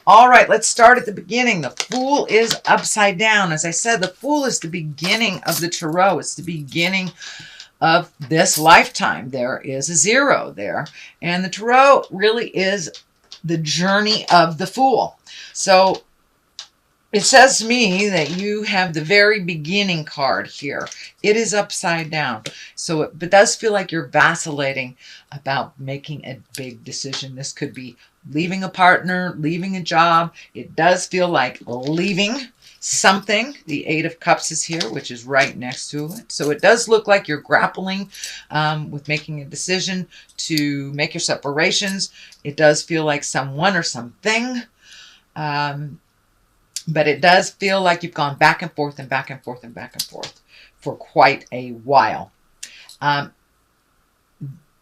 All right, let's start at the beginning. The Fool is upside down. As I said, the Fool is the beginning of the Tarot. It's the beginning of this lifetime. There is a 0 there. And the Tarot really is the journey of the Fool. So it says to me that you have the very beginning card here. It is upside down. So it does feel like you're vacillating about making a big decision. This could be leaving a partner, leaving a job. It does feel like leaving something. The 8 of Cups is here, which is right next to it. So it does look like you're grappling with making a decision to make your separations. It does feel like someone or something. But it does feel like you've gone back and forth and back and forth and back and forth for quite a while.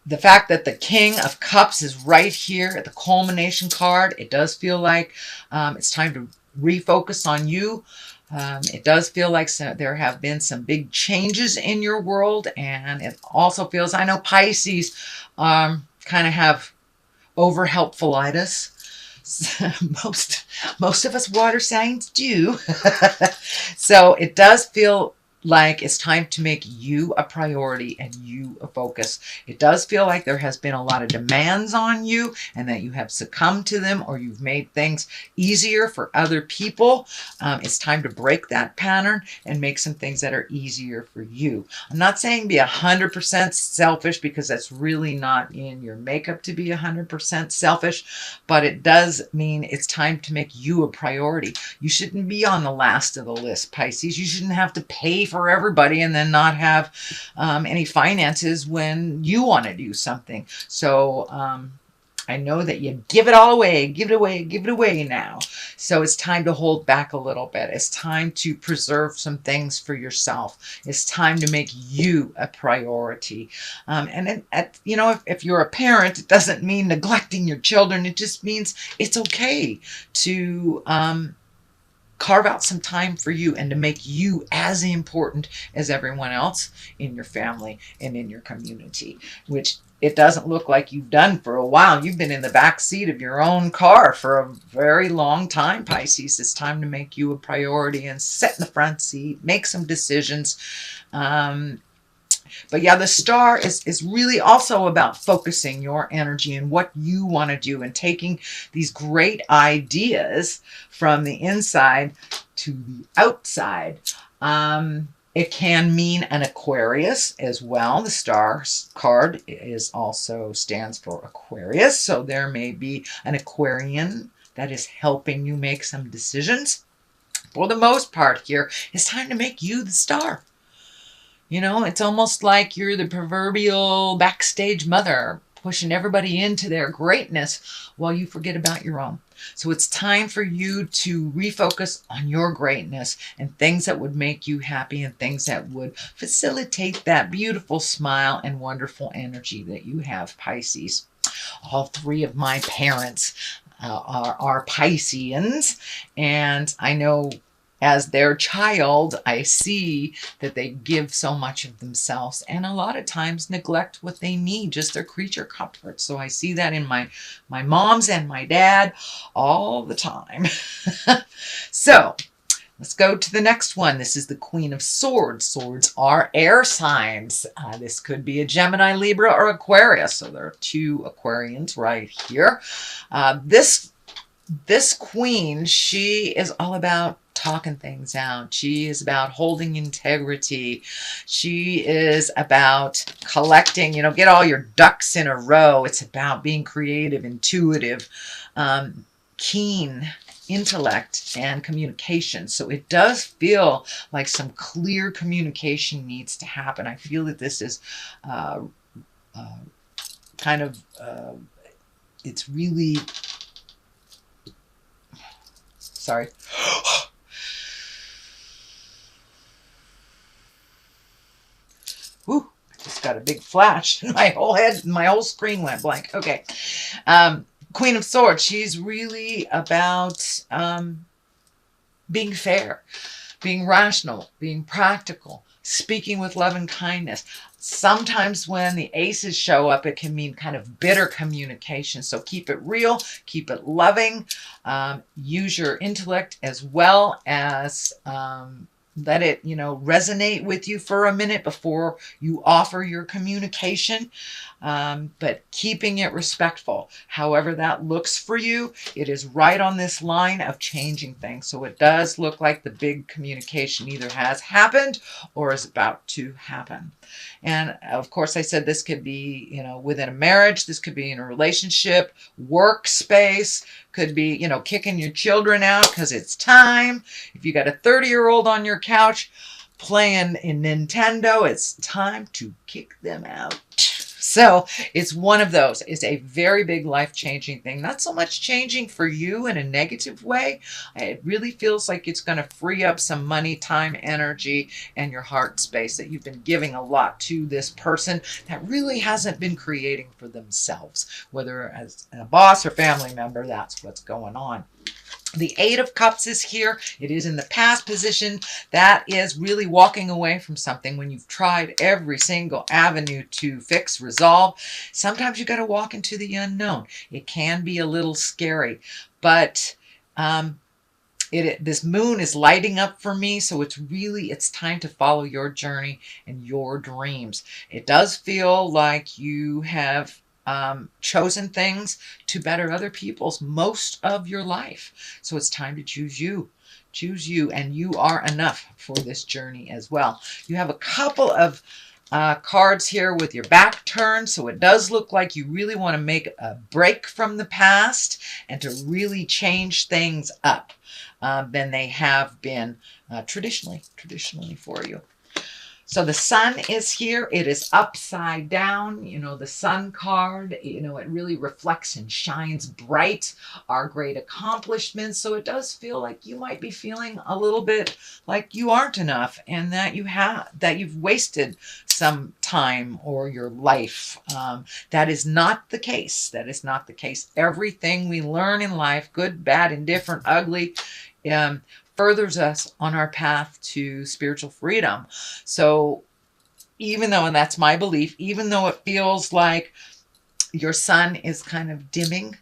The fact that the King of Cups is right here at the culmination card, it does feel like it's time to refocus on you. It does feel like there have been some big changes in your world. And it also feels, I know Pisces kind of have over-helpfulitis. Most of us water signs do. So it does feel like it's time to make you a priority and you a focus. It does feel like there has been a lot of demands on you and that you have succumbed to them, or you've made things easier for other people. It's time to break that pattern and make some things that are easier for you. I'm not saying be 100% selfish, because that's really not in your makeup to be 100% selfish, but it does mean it's time to make you a priority. You shouldn't be on the last of the list, Pisces. You shouldn't have to pay for everybody and then not have any finances when you want to do something. So I know that you give it all away, give it away now. So it's time to hold back a little bit. It's time to preserve some things for yourself. It's time to make you a priority. And you know, if you're a parent, it doesn't mean neglecting your children. It just means it's okay to carve out some time for you and to make you as important as everyone else in your family and in your community, which it doesn't look like you've done for a while. You've been in the back seat of your own car for a very long time, Pisces. It's time to make you a priority and sit in the front seat, make some decisions. But yeah, the Star is really also about focusing your energy and what you want to do and taking these great ideas from the inside to the outside. It can mean an Aquarius as well. The Star card stands for Aquarius. So there may be an Aquarian that is helping you make some decisions. For the most part here, it's time to make you the star. You know, it's almost like you're the proverbial backstage mother, pushing everybody into their greatness while you forget about your own. So it's time for you to refocus on your greatness and things that would make you happy and things that would facilitate that beautiful smile and wonderful energy that you have, Pisces. All 3 of my parents are Pisceans, and I know as their child, I see that they give so much of themselves and a lot of times neglect what they need, just their creature comforts. So I see that in my moms and my dad all the time. So let's go to the next one. This is the Queen of Swords. Swords are air signs. This could be a Gemini, Libra, or Aquarius. So there are 2 Aquarians right here. This queen, she is all about talking things out. She is about holding integrity. She is about collecting, get all your ducks in a row. It's about being creative, intuitive, keen intellect and communication. So it does feel like some clear communication needs to happen. I feel that this is it's really, sorry. Whew, I just got a big flash. My whole screen went blank. Okay. Queen of Swords, she's really about being fair, being rational, being practical, speaking with love and kindness. Sometimes when the aces show up, it can mean kind of bitter communication. So keep it real, keep it loving, use your intellect as well as let it, resonate with you for a minute before you offer your communication. But keeping it respectful, however that looks for you, it is right on this line of changing things. So it does look like the big communication either has happened or is about to happen. And of course, I said this could be, within a marriage, this could be in a relationship, workspace, could be, kicking your children out because it's time. If you got a 30-year-old on your couch playing in Nintendo, it's time to kick them out. So it's one of those. It's a very big life-changing thing. Not so much changing for you in a negative way. It really feels like it's going to free up some money, time, energy, and your heart space that you've been giving a lot to this person that really hasn't been creating for themselves. Whether as a boss or family member, that's what's going on. The Eight of Cups is here. It is in the past position. That is really walking away from something when you've tried every single avenue to fix, resolve. Sometimes you got to walk into the unknown. It can be a little scary, but this moon is lighting up for me, so it's time to follow your journey and your dreams. It does feel like you have chosen things to better other people's most of your life. So it's time to choose you. Choose you, and you are enough for this journey as well. You have a couple of cards here with your back turned, so it does look like you really want to make a break from the past and to really change things up than they have been traditionally for you. So the sun is here. It is upside down. The sun card, it really reflects and shines bright our great accomplishments. So it does feel like you might be feeling a little bit like you aren't enough and that you've wasted some time or your life. That is not the case. That is not the case. Everything we learn in life, good, bad, indifferent, ugly, furthers us on our path to spiritual freedom. So even though, and that's my belief, even though it feels like your sun is kind of dimming,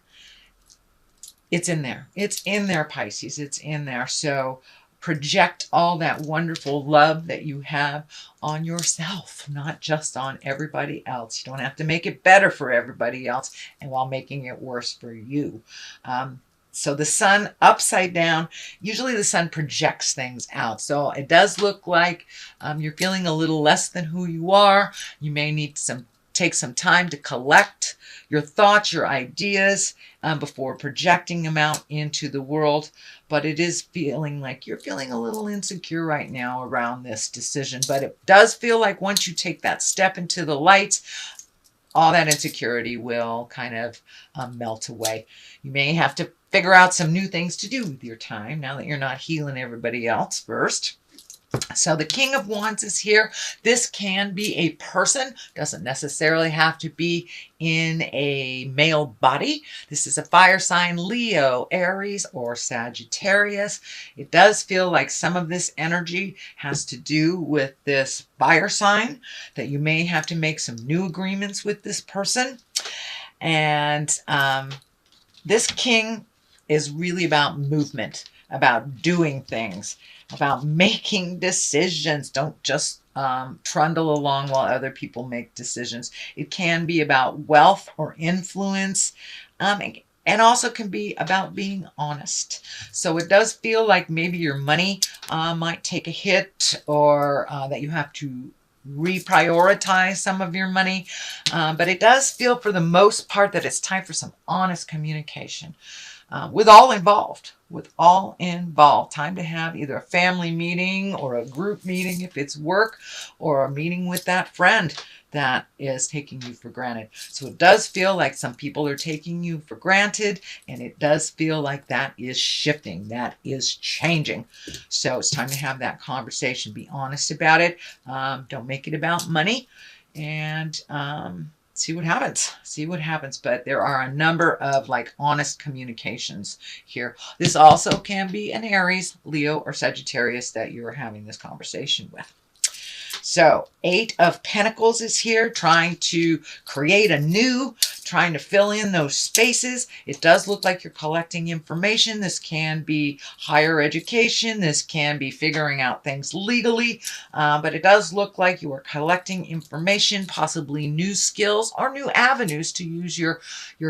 it's in there. It's in there, Pisces. It's in there. So project all that wonderful love that you have on yourself, not just on everybody else. You don't have to make it better for everybody else and while making it worse for you. So the sun upside down, usually the sun projects things out. So it does look like you're feeling a little less than who you are. You may need take some time to collect your thoughts, your ideas before projecting them out into the world. But it is feeling like you're feeling a little insecure right now around this decision. But it does feel like once you take that step into the light, all that insecurity will kind of melt away. You may have to figure out some new things to do with your time now that you're not healing everybody else first. So the King of Wands is here. This can be a person, doesn't necessarily have to be in a male body. This is a fire sign, Leo, Aries, or Sagittarius. It does feel like some of this energy has to do with this fire sign, that you may have to make some new agreements with this person. And this king is really about movement, about doing things, about making decisions. Don't just trundle along while other people make decisions. It can be about wealth or influence, and also can be about being honest. So it does feel like maybe your money might take a hit, or that you have to reprioritize some of your money. But it does feel for the most part that it's time for some honest communication. With all involved, time to have either a family meeting or a group meeting if it's work, or a meeting with that friend that is taking you for granted. So it does feel like some people are taking you for granted, and it does feel like that is shifting, that is changing. So it's time to have that conversation. Be honest about it. Don't make it about money, and see what happens. But there are a number of honest communications here. This also can be an Aries, Leo, or Sagittarius that you're having this conversation with. So 8 of Pentacles is here, trying to create anew, trying to fill in those spaces. It does look like you're collecting information. This can be higher education. This can be figuring out things legally. But it does look like you are collecting information, possibly new skills or new avenues to use your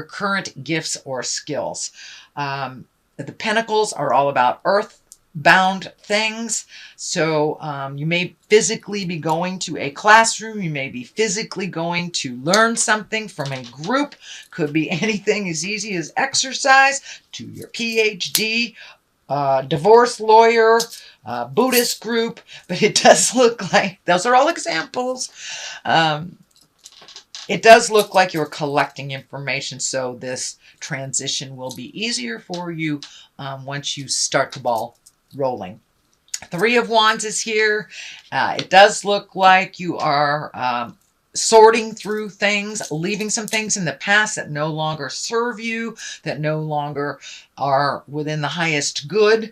current gifts or skills. The Pentacles are all about earth-bound things. So you may physically be going to a classroom. You may be physically going to learn something from a group. Could be anything as easy as exercise to your PhD, divorce lawyer, Buddhist group. But it does look like, those are all examples. It does look like you're collecting information, so this transition will be easier for you once you start the ball rolling. 3 of Wands is here. It does look like you are sorting through things, leaving some things in the past that no longer serve you, that no longer are within the highest good.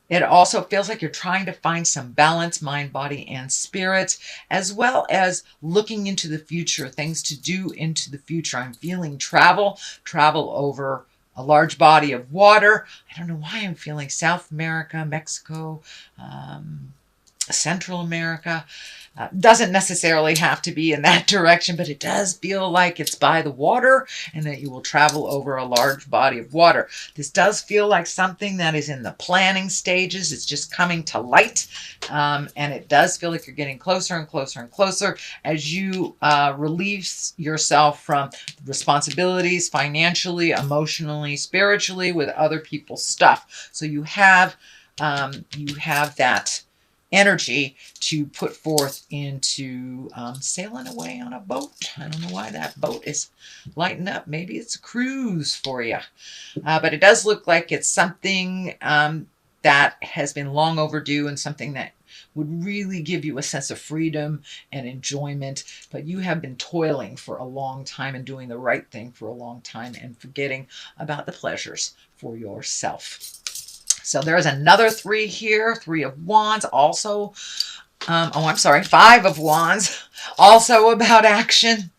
It also feels like you're trying to find some balance, mind, body, and spirit, as well as looking into the future, things to do into the future. I'm feeling travel over a large body of water. I don't know why I'm feeling South America, Mexico, Central America. Doesn't necessarily have to be in that direction, but it does feel like it's by the water and that you will travel over a large body of water. This does feel like something that is in the planning stages. It's just coming to light. And it does feel like you're getting closer and closer and closer as you release yourself from responsibilities financially, emotionally, spiritually, with other people's stuff. So you have that energy to put forth into sailing away on a boat. I don't know why that boat is lighting up. Maybe it's a cruise for you. But it does look like it's something that has been long overdue and something that would really give you a sense of freedom and enjoyment. But you have been toiling for a long time and doing the right thing for a long time and forgetting about the pleasures for yourself. So there's another 3 here, 3 of Wands, also, 5 of Wands, also about action.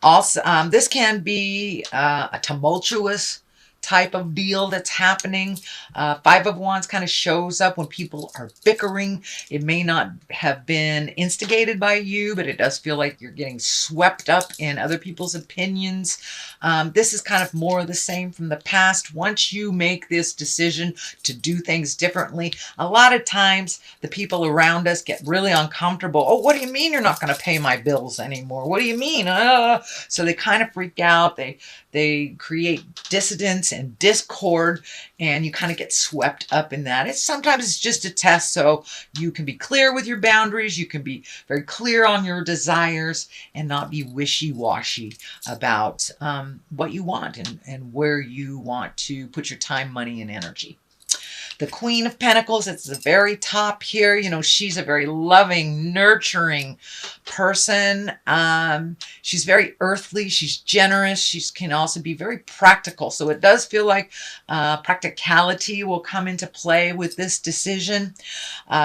Also, this can be a tumultuous type of deal that's happening. 5 of Wands kind of shows up when people are bickering. It may not have been instigated by you, but it does feel like you're getting swept up in other people's opinions. This is kind of more of the same from the past. Once you make this decision to do things differently, a lot of times the people around us get really uncomfortable. Oh, what do you mean you're not going to pay my bills anymore? What do you mean? So they kind of freak out. They create dissidence and discord, and you kind of get swept up in that. Sometimes it's just a test, so you can be clear with your boundaries. You can be very clear on your desires and not be wishy-washy about what you want and where you want to put your time, money, and energy. The Queen of Pentacles, it's the very top here. You know, she's a very loving, nurturing person. She's very earthly. She's generous. She can also be very practical. So it does feel like practicality will come into play with this decision.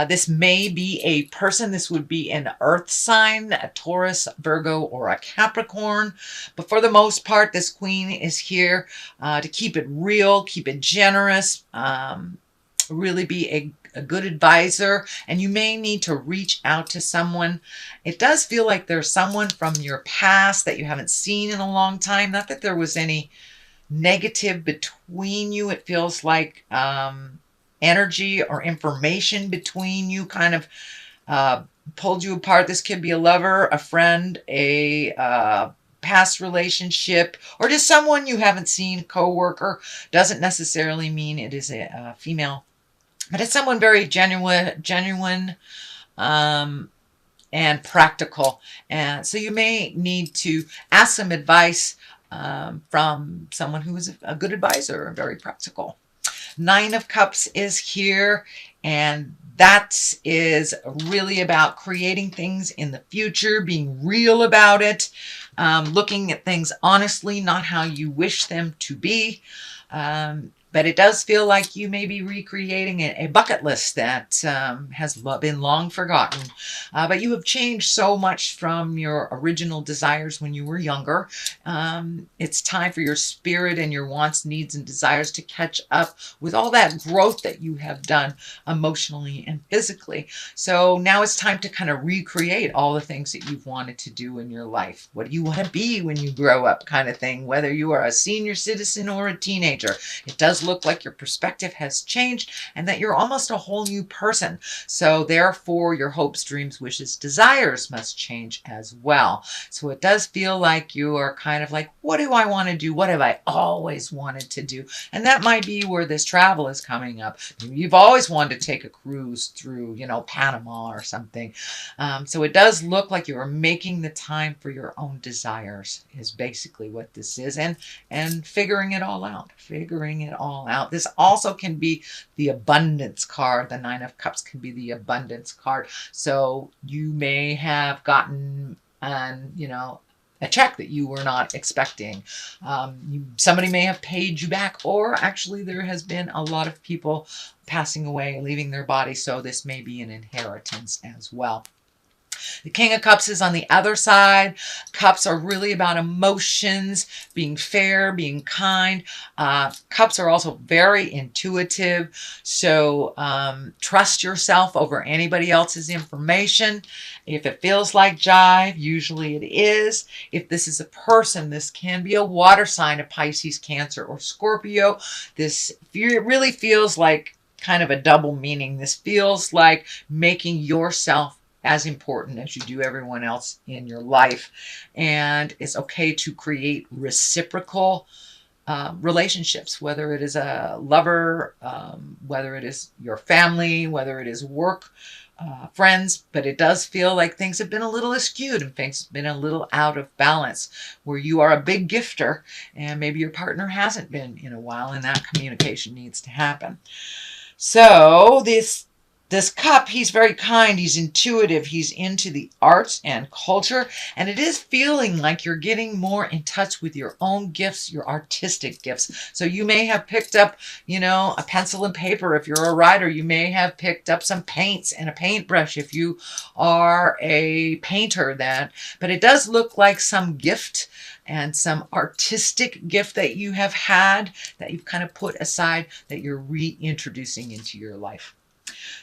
This may be a person. This would be an earth sign, a Taurus, Virgo, or a Capricorn. But for the most part, this Queen is here to keep it real, keep it generous, really be a good advisor, and you may need to reach out to someone. It does feel like there's someone from your past that you haven't seen in a long time. Not that there was any negative between you. It feels like energy or information between you kind of pulled you apart. This could be a lover, a friend, a past relationship, or just someone you haven't seen, co-worker. Doesn't necessarily mean it is a female, but it's someone very genuine and practical. And so you may need to ask some advice from someone who is a good advisor and very practical. 9 of Cups is here, and that is really about creating things in the future, being real about it. looking at things honestly, not how you wish them to be. But it does feel like you may be recreating a bucket list that has been long forgotten. But you have changed so much from your original desires when you were younger. It's time for your spirit and your wants, needs, and desires to catch up with all that growth that you have done emotionally and physically. So now it's time to kind of recreate all the things that you've wanted to do in your life. What do you want to be when you grow up, kind of thing, whether you are a senior citizen or a teenager. It does look like your perspective has changed and that you're almost a whole new person. So therefore, your hopes, dreams, wishes, desires must change as well. So it does feel like you are kind of like, what do I want to do? What have I always wanted to do? And that might be where this travel is coming up. You've always wanted to take a cruise through, Panama or something. So it does look like you are making the time for your own desires is basically what this is. And figuring it all out. This also can be the abundance card. The Nine of Cups can be the abundance card. So you may have gotten a check that you were not expecting. Somebody may have paid you back, or actually there has been a lot of people passing away, leaving their body. So this may be an inheritance as well. The King of Cups is on the other side. Cups are really about emotions, being fair, being kind. Cups are also very intuitive. So trust yourself over anybody else's information. If it feels like jive, usually it is. If this is a person, this can be a water sign, a Pisces, Cancer, or Scorpio. It really feels like kind of a double meaning. This feels like making yourself as important as you do everyone else in your life. And it's okay to create reciprocal relationships, whether it is a lover, whether it is your family, whether it is work, friends. But it does feel like things have been a little askewed and things have been a little out of balance, where you are a big gifter and maybe your partner hasn't been in a while, and that communication needs to happen. So this cup, he's very kind, he's intuitive, he's into the arts and culture, and it is feeling like you're getting more in touch with your own gifts, your artistic gifts. So you may have picked up, a pencil and paper if you're a writer. You may have picked up some paints and a paintbrush if you are a painter. But it does look like some gift and some artistic gift that you have had, that you've kind of put aside, that you're reintroducing into your life.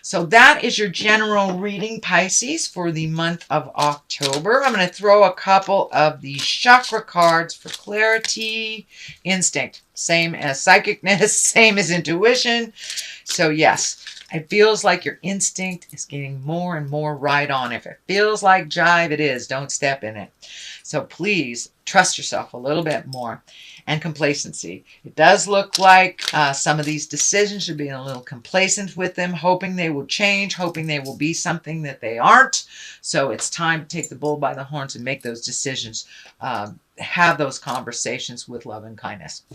So that is your general reading, Pisces, for the month of October. I'm going to throw a couple of the chakra cards for clarity. Instinct, same as psychicness, same as intuition. So yes, it feels like your instinct is getting more and more right on. If it feels like jive, it is. Don't step in it. So please trust yourself a little bit more. And complacency. It does look like some of these decisions are being a little complacent with them, hoping they will change, hoping they will be something that they aren't. So it's time to take the bull by the horns and make those decisions. Have those conversations with love and kindness.